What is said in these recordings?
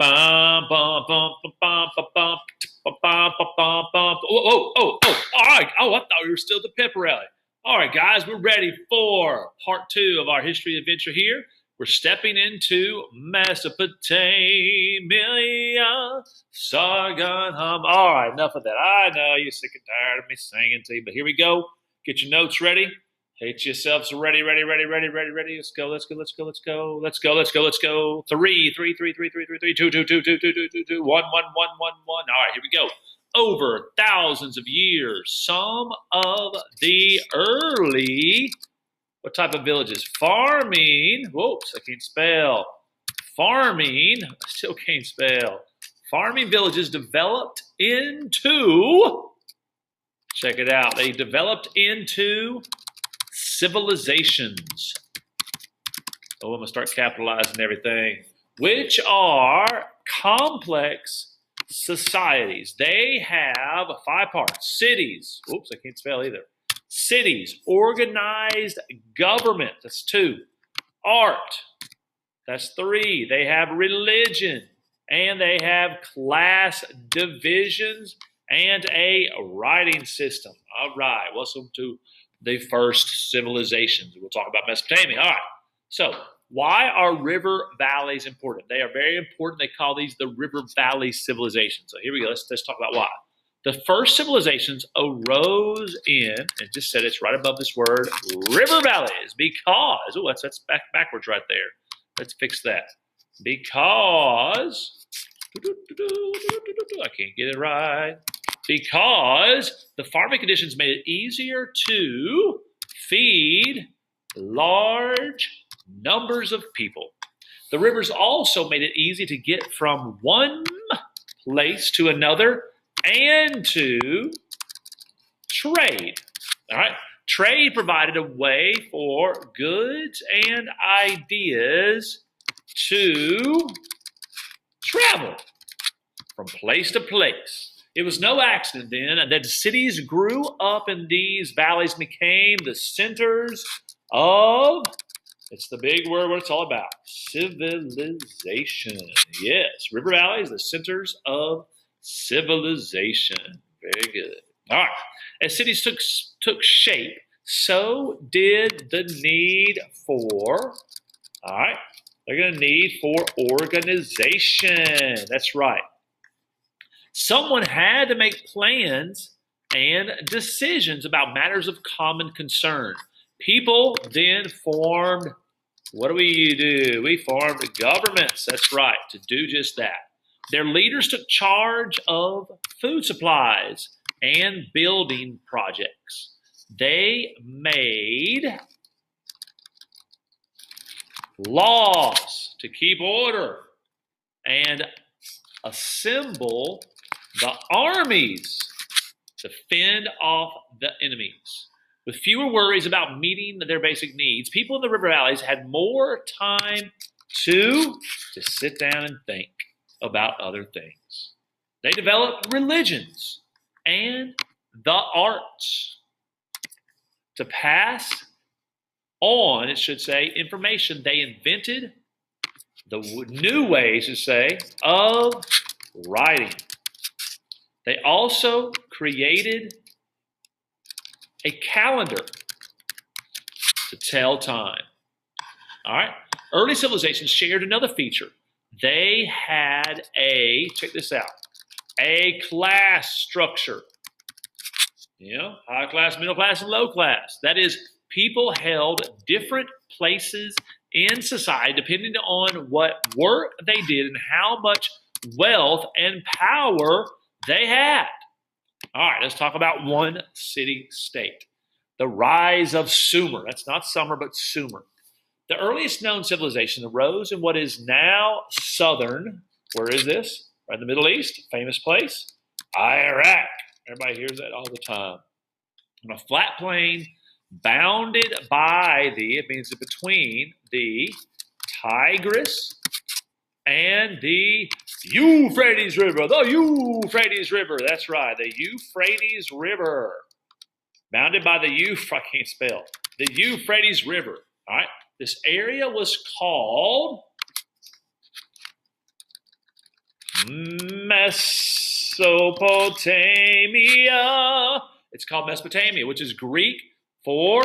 Bum, bum, bum, bum, bum, bum, bum, bum, bum, bum, bum. Oh. All right. Oh, I thought we were still at the pep rally. All right, guys, we're ready for part 2 of our history adventure here. We're stepping into Mesopotamia. Sargon hum. All right, enough of that. I know you're sick and tired of me singing to you, but here we go. Get your notes ready. Get yourselves ready. Let's go. 3, 2, 1, 1. All right, here we go. Over thousands of years, some of the early, what type of villages? Farming, whoops, I can't spell. Farming, I still can't spell. Farming villages developed into, check it out, they developed into civilizations. Oh, I'm going to start capitalizing everything. Which are complex societies. They have 5 parts. Cities. Oops, I can't spell either. Cities. Organized government. That's 2. Art. That's 3. They have religion. And they have class divisions and a writing system. All right. Welcome to the first civilizations. We'll talk about Mesopotamia. All right. So, why are river valleys important? They are very important. They call these the river valley civilizations. So here we go. Let's talk about why. The first civilizations arose in, and just said it's right above this word, river valleys, because, oh, that's backwards right there. Let's fix that. Because, I can't get it right. Because the farming conditions made it easier to feed large numbers of people. The rivers also made it easy to get from one place to another and to trade. All right. Trade provided a way for goods and ideas to travel from place to place. It was no accident then that cities grew up in these valleys, became the centers of, it's the big word, what it's all about, civilization. Yes, river valleys, the centers of civilization. Very good. All right. As cities took shape, so did the need for, all right, they're going to need for organization. That's right. Someone had to make plans and decisions about matters of common concern. People then formed, what do? We formed governments, that's right, to do just that. Their leaders took charge of food supplies and building projects. They made laws to keep order and assemble the armies to fend off the enemies. With fewer worries about meeting their basic needs, people in the river valleys had more time to sit down and think about other things. They developed religions and the arts to pass on, it should say, information. They invented the new ways, to say, of writing. They also created a calendar to tell time. All right. Early civilizations shared another feature. They had a, check this out, a class structure. You know, high class, middle class, and low class. That is, people held different places in society depending on what work they did and how much wealth and power they had. All right, let's talk about one city-state. The rise of Sumer. That's not Sumer, but Sumer. The earliest known civilization arose in what is now southern, where is this? Right in the Middle East, famous place, Iraq. Everybody hears that all the time. On a flat plain bounded by the, it means between the Tigris and the Euphrates River. The Euphrates River. That's right. The Euphrates River. Bounded by the I can't spell. The Euphrates River. All right. This area was called Mesopotamia. It's called Mesopotamia, which is Greek for,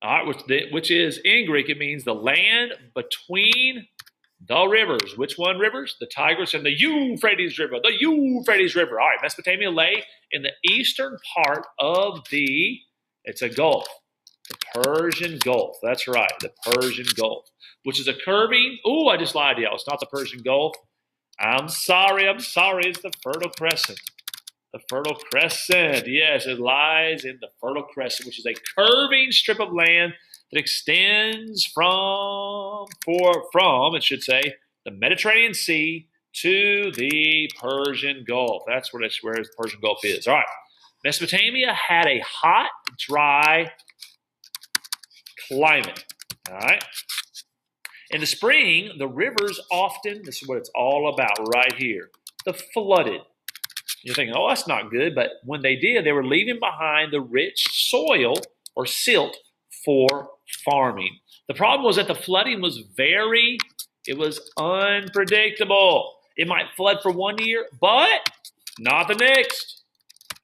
all right, which is in Greek, it means the land between the rivers. Which one rivers? The Tigris and the Euphrates River. The Euphrates River. All right, Mesopotamia lay in the eastern part of it's a gulf. The Persian Gulf. That's right, the Persian Gulf, which is a curving, I just lied to y'all. It's not the Persian Gulf. I'm sorry. It's the Fertile Crescent. The Fertile Crescent. Yes, it lies in the Fertile Crescent, which is a curving strip of land that extends from, the Mediterranean Sea to the Persian Gulf. That's where the Persian Gulf is. All right. Mesopotamia had a hot, dry climate. All right. In the spring, the rivers often, this is what it's all about right here, the flooded. You're thinking, that's not good. But when they did, they were leaving behind the rich soil or silt for farming. The problem was that the flooding was unpredictable. It might flood for 1 year, but not the next.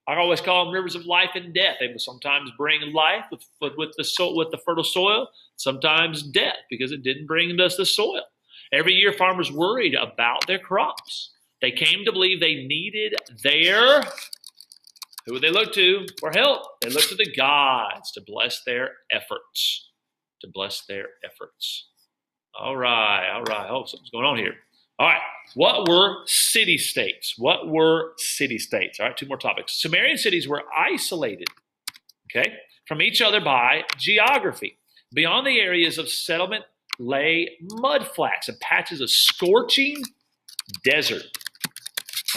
I always call them rivers of life and death. They will sometimes bring life with the fertile soil, sometimes death because it didn't bring us the soil. Every year, farmers worried about their crops. They came to believe they needed who would they look to for help? They looked to the gods to bless their efforts. All right. Oh, something's going on here. All right. What were city-states? All right, two more topics. Sumerian cities were isolated, from each other by geography. Beyond the areas of settlement lay mudflats and patches of scorching desert.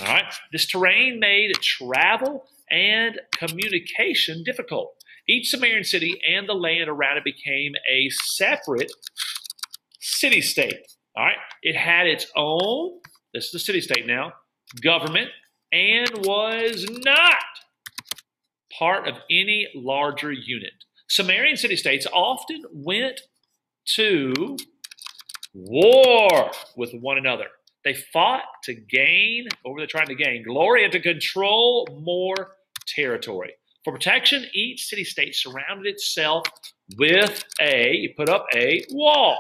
All right. This terrain made travel and communication difficult. Each Sumerian city and the land around it became a separate city-state. All right. It had its own, this is the city-state now, government, and was not part of any larger unit. Sumerian city-states often went to war with one another. They fought to gain, what were they trying to gain? Glory and to control more territory. For protection, each city-state surrounded itself with put up a wall.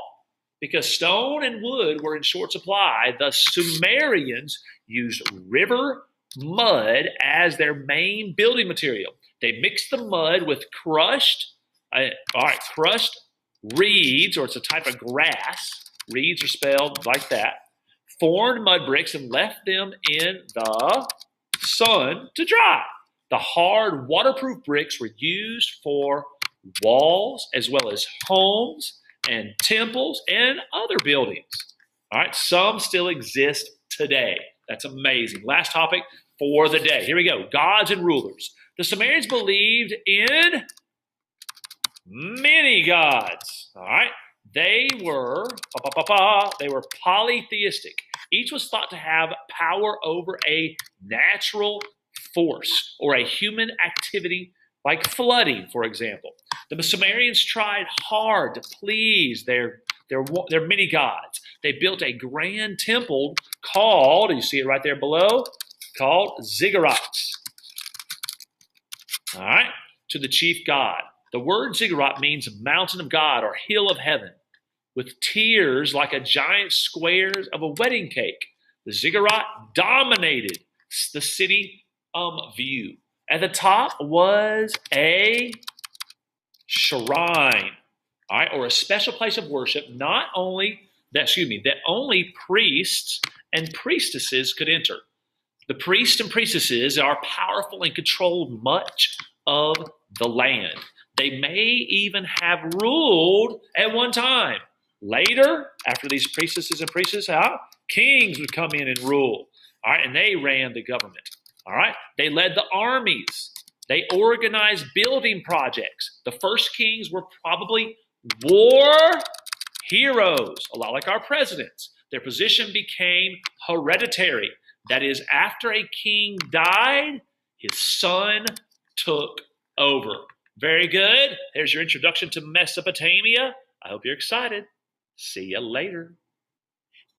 Because stone and wood were in short supply, the Sumerians used river mud as their main building material. They mixed the mud with crushed reeds, or it's a type of grass. Reeds are spelled like that. Formed mud bricks and left them in the sun to dry. The hard, waterproof bricks were used for walls as well as homes and temples and other buildings. All right, some still exist today. That's amazing. Last topic for the day. Here we go. Gods and rulers. The Sumerians believed in many gods. All right. They were polytheistic. Each was thought to have power over a natural force or a human activity like flooding, for example. The Sumerians tried hard to please their many gods. They built a grand temple called, you see it right there below, called ziggurats. All right, to the chief god. The word ziggurat means mountain of God or hill of heaven, with tiers like a giant squares of a wedding cake. The ziggurat dominated the city view. At the top was a shrine, all right, or a special place of worship, that only priests and priestesses could enter. The priests and priestesses are powerful and controlled much of the land. They may even have ruled at one time. Later, after these priestesses and priestesses, kings would come in and rule, all right, and they ran the government. All right, they led the armies. They organized building projects. The first kings were probably war heroes, a lot like our presidents. Their position became hereditary. That is, after a king died, his son took over. Very good. There's your introduction to Mesopotamia. I hope you're excited. See you later.